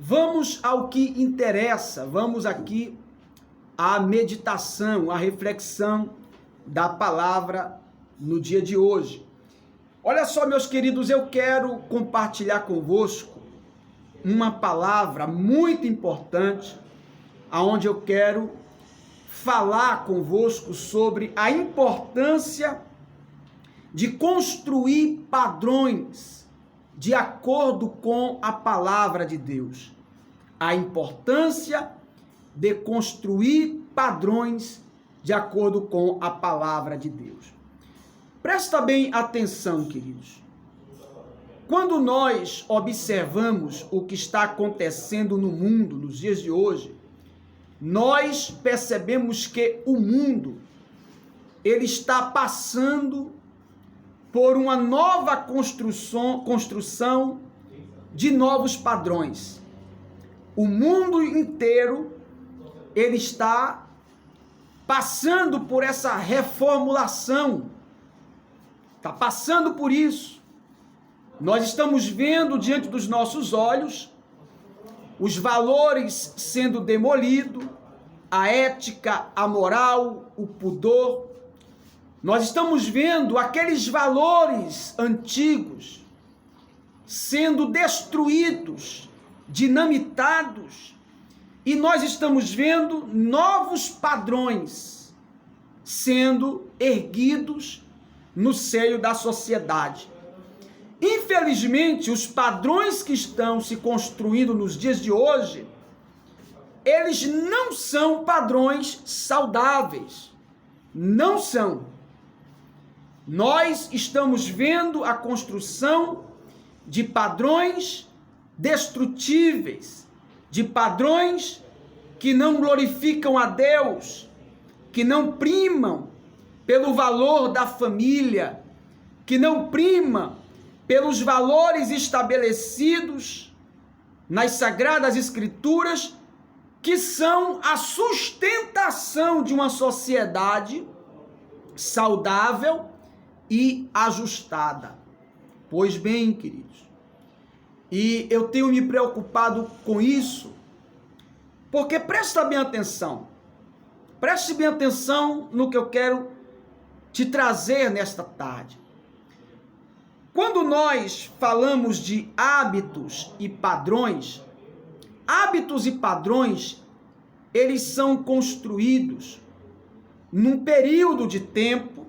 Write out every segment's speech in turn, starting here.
Vamos ao que interessa, vamos aqui à meditação, à reflexão da palavra no dia de hoje. Olha só, meus queridos, eu quero compartilhar convosco uma palavra muito importante, aonde eu quero falar convosco sobre a importância de construir padrões de acordo com a palavra de Deus. A importância de construir padrões de acordo com a palavra de Deus. Presta bem atenção, queridos. Quando nós observamos o que está acontecendo no mundo nos dias de hoje, nós percebemos que o mundo ele está passando por uma nova construção de novos padrões. O mundo inteiro ele está passando por essa reformulação. Está passando por isso. Nós estamos vendo diante dos nossos olhos os valores sendo demolidos, a ética, a moral, o pudor. Nós estamos vendo aqueles valores antigos sendo destruídos, dinamitados, e nós estamos vendo novos padrões sendo erguidos no seio da sociedade. Infelizmente, os padrões que estão se construindo nos dias de hoje, eles não são padrões saudáveis. Não são. Nós estamos vendo a construção de padrões destrutíveis, de padrões que não glorificam a Deus, que não primam pelo valor da família, que não primam pelos valores estabelecidos nas Sagradas Escrituras, que são a sustentação de uma sociedade saudável e ajustada. Pois bem, queridos, e eu tenho me preocupado com isso, porque preste bem atenção no que eu quero te trazer nesta tarde. Quando nós falamos de hábitos e padrões, eles são construídos num período de tempo,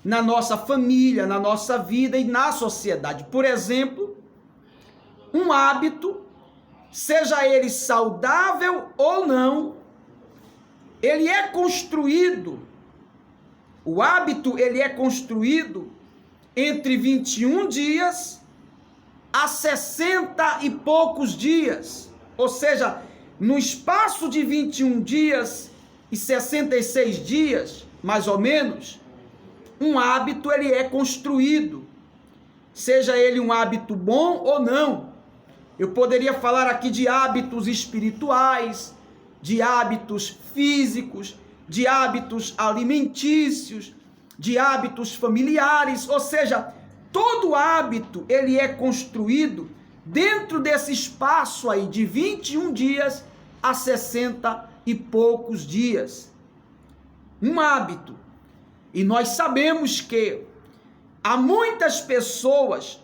na nossa família, na nossa vida e na sociedade. Por exemplo, um hábito, seja ele saudável ou não, ele é construído, o hábito ele é construído entre 21 dias a 60 e poucos dias, ou seja, no espaço de 21 dias e 66 dias, mais ou menos, um hábito ele é construído, seja ele um hábito bom ou não. Eu poderia falar aqui de hábitos espirituais, de hábitos físicos, de hábitos alimentícios, de hábitos familiares, ou seja, todo hábito ele é construído dentro desse espaço aí de 21 dias a 60 e poucos dias. Um hábito. E nós sabemos que há muitas pessoas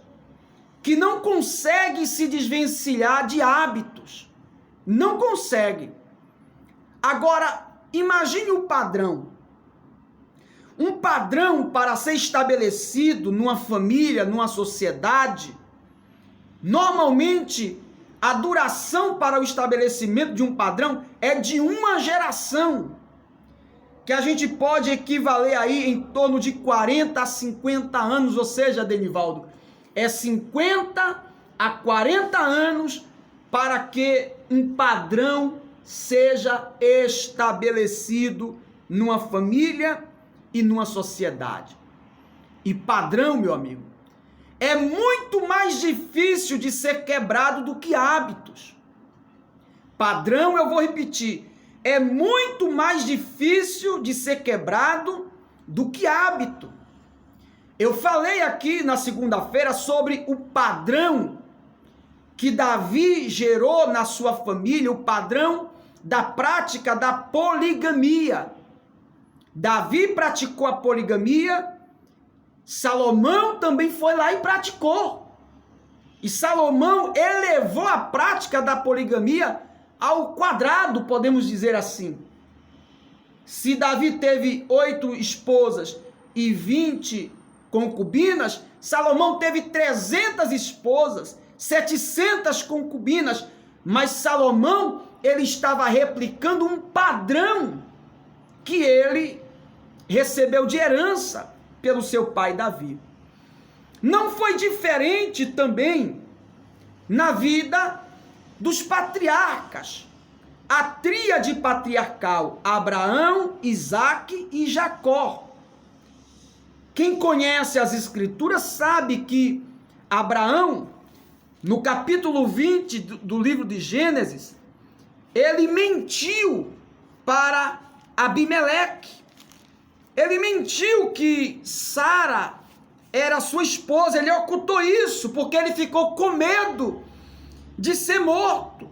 que não conseguem se desvencilhar de hábitos. Não conseguem. Agora, imagine o padrão. Um padrão para ser estabelecido numa família, numa sociedade, normalmente a duração para o estabelecimento de um padrão é de uma geração, que a gente pode equivaler aí em torno de 40 a 50 anos, ou seja, Denivaldo, é 50 a 40 anos para que um padrão seja estabelecido numa família e numa sociedade. E padrão, meu amigo, é muito mais difícil de ser quebrado do que hábitos. Padrão, eu vou repetir, é muito mais difícil de ser quebrado do que hábito. Eu falei aqui na segunda-feira sobre o padrão que Davi gerou na sua família o padrão da prática da poligamia. Davi praticou a poligamia, Salomão também foi lá e praticou. E Salomão elevou a prática da poligamia ao quadrado, podemos dizer assim. Se Davi teve 8 esposas e 20 concubinas, Salomão teve 300 esposas, 700 concubinas, mas Salomão, ele estava replicando um padrão que ele recebeu de herança pelo seu pai Davi. Não foi diferente também na vida dos patriarcas. A tríade patriarcal, Abraão, Isaque e Jacó. Quem conhece as escrituras sabe que Abraão, no capítulo 20 do livro de Gênesis, ele mentiu para Abimeleque. Ele mentiu que Sara era sua esposa, ele ocultou isso, porque ele ficou com medo de ser morto.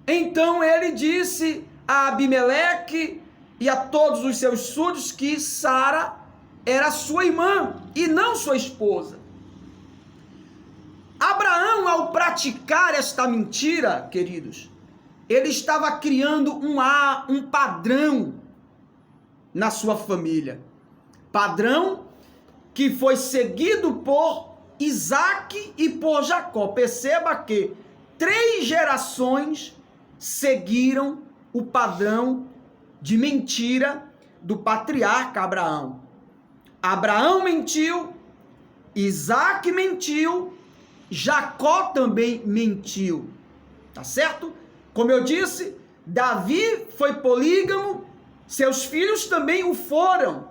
Então ele disse a Abimeleque e a todos os seus súditos que Sara era sua irmã e não sua esposa. Abraão, ao praticar esta mentira, queridos, ele estava criando um padrão na sua família. Padrão que foi seguido por Isaque e por Jacó. Perceba que 3 gerações seguiram o padrão de mentira do patriarca Abraão. Abraão mentiu, Isaque mentiu, Jacó também mentiu. Tá certo? Como eu disse, Davi foi polígamo, seus filhos também o foram.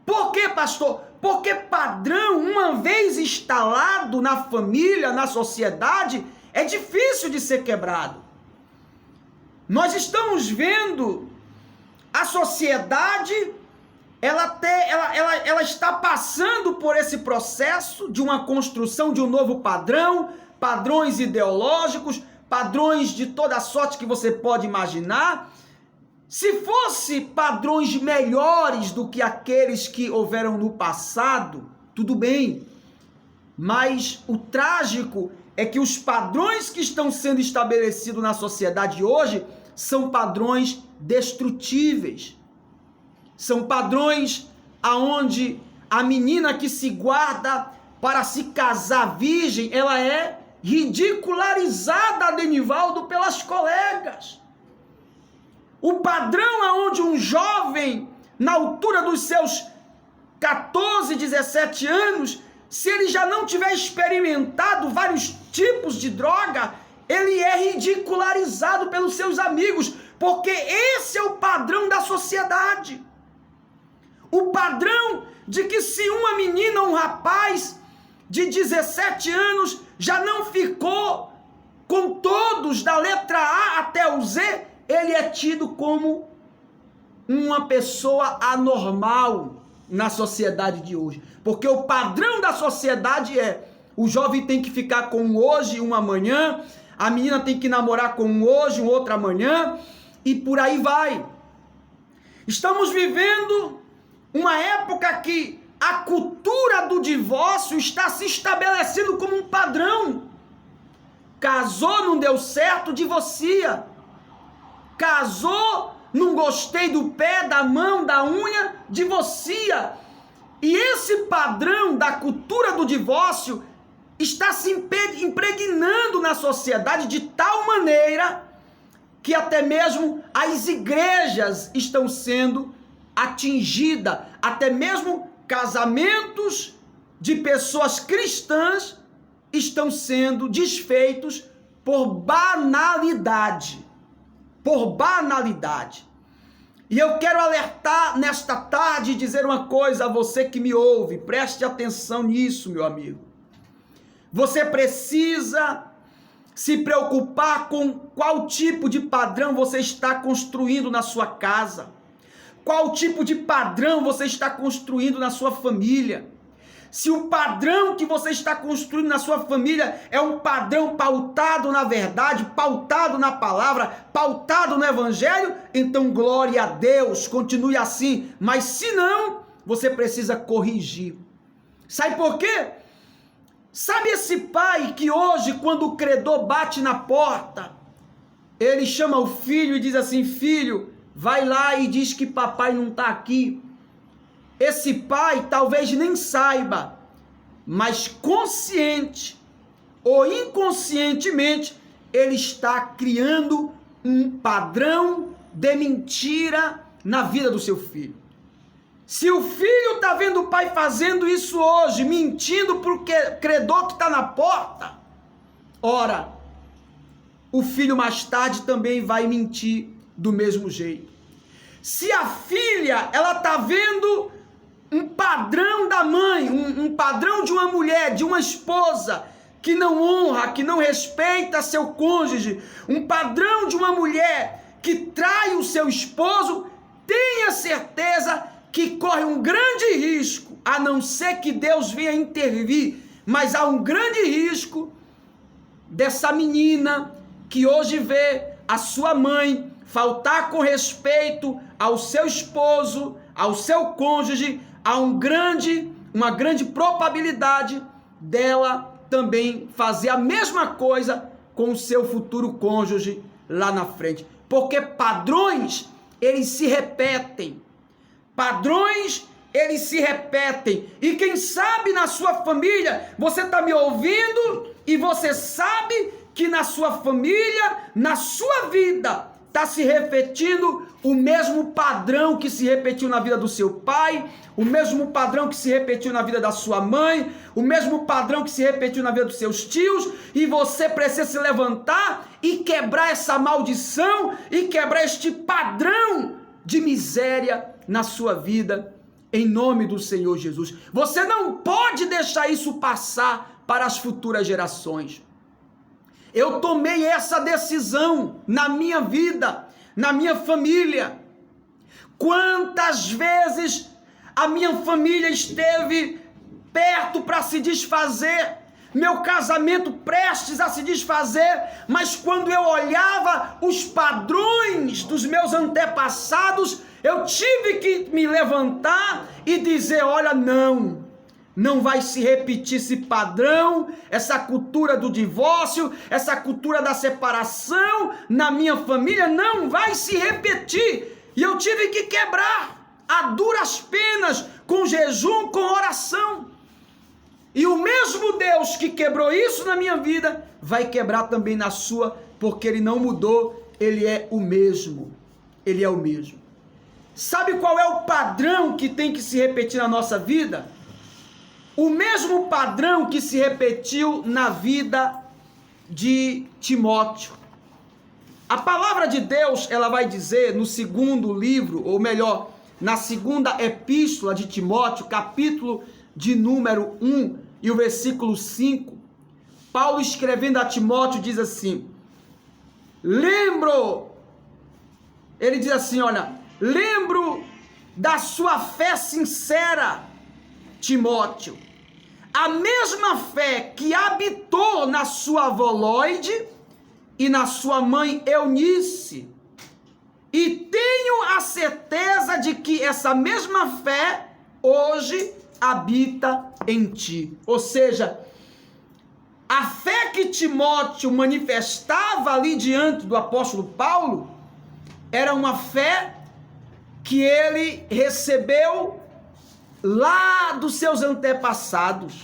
Por quê, pastor? Porque padrão, uma vez instalado na família, na sociedade, é difícil de ser quebrado. Nós estamos vendo a sociedade, ela está passando por esse processo de uma construção de um novo padrão, padrões ideológicos, padrões de toda sorte que você pode imaginar. Se fosse padrões melhores do que aqueles que houveram no passado, tudo bem. Mas o trágico é que os padrões que estão sendo estabelecidos na sociedade hoje são padrões destrutíveis. São padrões aonde a menina que se guarda para se casar virgem, ela é ridicularizada, Adenivaldo, pelas colegas. O padrão aonde um jovem, na altura dos seus 14, 17 anos, se ele já não tiver experimentado vários tipos de droga, ele é ridicularizado pelos seus amigos, porque esse é o padrão da sociedade. O padrão de que se uma menina ou um rapaz de 17 anos já não ficou com todos da letra A até o Z, ele é tido como uma pessoa anormal na sociedade de hoje. Porque o padrão da sociedade é: o jovem tem que ficar com um hoje e um amanhã, a menina tem que namorar com um hoje e um outro amanhã, e por aí vai. Estamos vivendo uma época que a cultura do divórcio está se estabelecendo como um padrão. Casou, não deu certo, divorcia. Casou, não gostei do pé, da mão, da unha, divorcia. E esse padrão da cultura do divórcio está se impregnando na sociedade de tal maneira que até mesmo as igrejas estão sendo atingidas, até mesmo casamentos de pessoas cristãs estão sendo desfeitos por banalidade. Por banalidade. E eu quero alertar nesta tarde e dizer uma coisa a você que me ouve, preste atenção nisso, meu amigo. Você precisa se preocupar com qual tipo de padrão você está construindo na sua casa. Qual tipo de padrão você está construindo na sua família. se o padrão que você está construindo na sua família é um padrão pautado na verdade, pautado na palavra, pautado no evangelho, então glória a Deus, continue assim. Mas se não, você precisa corrigir. Sabe por quê? Sabe esse pai que hoje, quando o credor bate na porta, ele chama o filho e diz assim: filho, vai lá e diz que papai não está aqui. Esse pai talvez nem saiba, mas consciente ou inconscientemente, ele está criando um padrão de mentira na vida do seu filho. Se o filho está vendo o pai fazendo isso hoje, mentindo para o credor que está na porta, ora, o filho mais tarde também vai mentir do mesmo jeito. Se a filha, ela está vendo um padrão da mãe, um padrão de uma mulher, de uma esposa, que não honra, que não respeita seu cônjuge, um padrão de uma mulher que trai o seu esposo, tenha certeza que corre um grande risco, a não ser que Deus venha intervir, mas há um grande risco dessa menina que hoje vê a sua mãe faltar com respeito ao seu esposo, ao seu cônjuge, há uma grande probabilidade dela também fazer a mesma coisa com o seu futuro cônjuge lá na frente. Porque padrões, eles se repetem. Padrões, eles se repetem. E quem sabe na sua família, você está me ouvindo e você sabe que na sua família, na sua vida, está se repetindo o mesmo padrão que se repetiu na vida do seu pai, o mesmo padrão que se repetiu na vida da sua mãe, o mesmo padrão que se repetiu na vida dos seus tios, e você precisa se levantar e quebrar essa maldição e quebrar este padrão de miséria na sua vida, em nome do Senhor Jesus. Você não pode deixar isso passar para as futuras gerações. Eu tomei essa decisão na minha vida, na minha família. Quantas vezes a minha família esteve perto para se desfazer, meu casamento prestes a se desfazer, mas quando eu olhava os padrões dos meus antepassados, eu tive que me levantar e dizer: olha, não vai se repetir esse padrão, essa cultura do divórcio, essa cultura da separação na minha família, não vai se repetir. E eu tive que quebrar a duras penas, com jejum, com oração. E o mesmo Deus que quebrou isso na minha vida, vai quebrar também na sua, porque Ele não mudou, Ele é o mesmo. Ele é o mesmo. Sabe qual é o padrão que tem que se repetir na nossa vida? O mesmo padrão que se repetiu na vida de Timóteo. A palavra de Deus, ela vai dizer no segundo livro, ou melhor, na segunda epístola de Timóteo, capítulo de número 1 e o versículo 5, Paulo escrevendo a Timóteo diz assim: ele diz assim, olha, lembro da sua fé sincera, Timóteo, a mesma fé que habitou na sua avó Lóide e na sua mãe Eunice, e tenho a certeza de que essa mesma fé hoje habita em ti. Ou seja, a fé que Timóteo manifestava ali diante do apóstolo Paulo era uma fé que ele recebeu lá dos seus antepassados.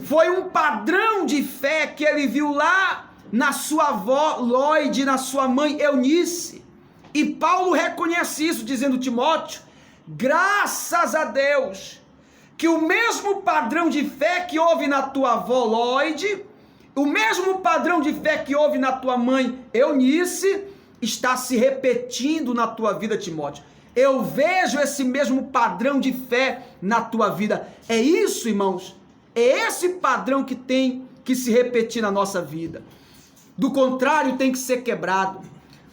Foi um padrão de fé que ele viu lá na sua avó Lóide, na sua mãe Eunice. E Paulo reconhece isso, dizendo: Timóteo, graças a Deus, que o mesmo padrão de fé que houve na tua avó Lóide, o mesmo padrão de fé que houve na tua mãe Eunice, está se repetindo na tua vida, Timóteo. Eu vejo esse mesmo padrão de fé na tua vida. É isso, irmãos, é esse padrão que tem que se repetir na nossa vida. Do contrário, tem que ser quebrado.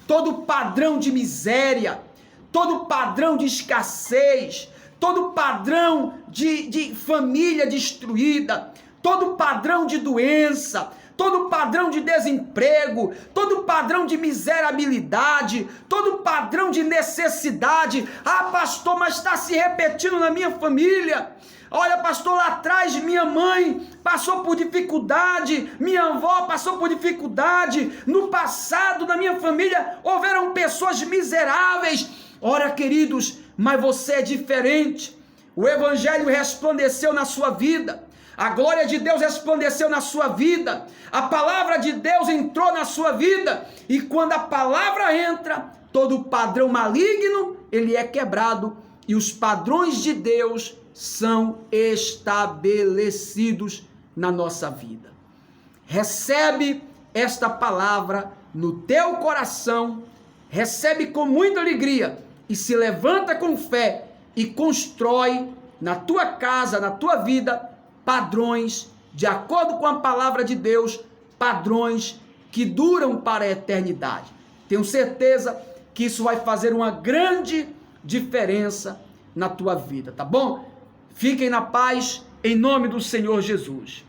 Todo padrão de miséria, todo padrão de escassez, todo padrão de família destruída, todo padrão de doença, todo padrão de desemprego, todo padrão de miserabilidade, todo padrão de necessidade. Ah, pastor, mas está se repetindo na minha família. Olha, pastor, lá atrás minha mãe passou por dificuldade, minha avó passou por dificuldade, no passado na minha família houveram pessoas miseráveis. Ora, queridos, mas você é diferente. O evangelho resplandeceu na sua vida. A glória de Deus resplandeceu na sua vida, a palavra de Deus entrou na sua vida, e quando a palavra entra, todo padrão maligno, ele é quebrado, e os padrões de Deus são estabelecidos na nossa vida. Recebe esta palavra no teu coração, recebe com muita alegria, e se levanta com fé, e constrói na tua casa, na tua vida, padrões, de acordo com a palavra de Deus, padrões que duram para a eternidade. Tenho certeza que isso vai fazer uma grande diferença na tua vida, tá bom? Fiquem na paz, em nome do Senhor Jesus.